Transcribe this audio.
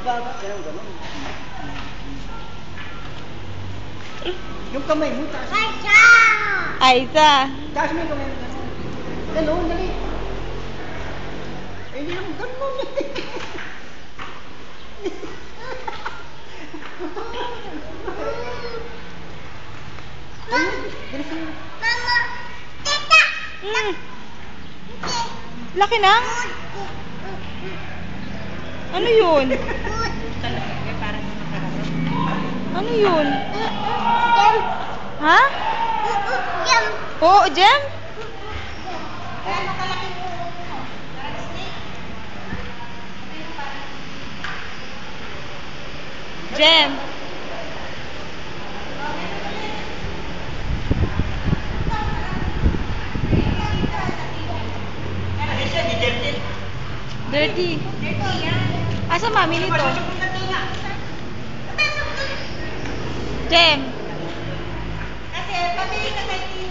Baba, ganun. Yung kamay mo, taas mo. Aiza! Taas mo yung kamay mo. Ganun, dali. Eh, hindi naman ganun. Mama, tita. Laki na? Ano yun? Ano yun? Ha? Oo, Jem? Jem? Dirty. Asa mami nito? Jem? Kasi pabili ka kay Tina.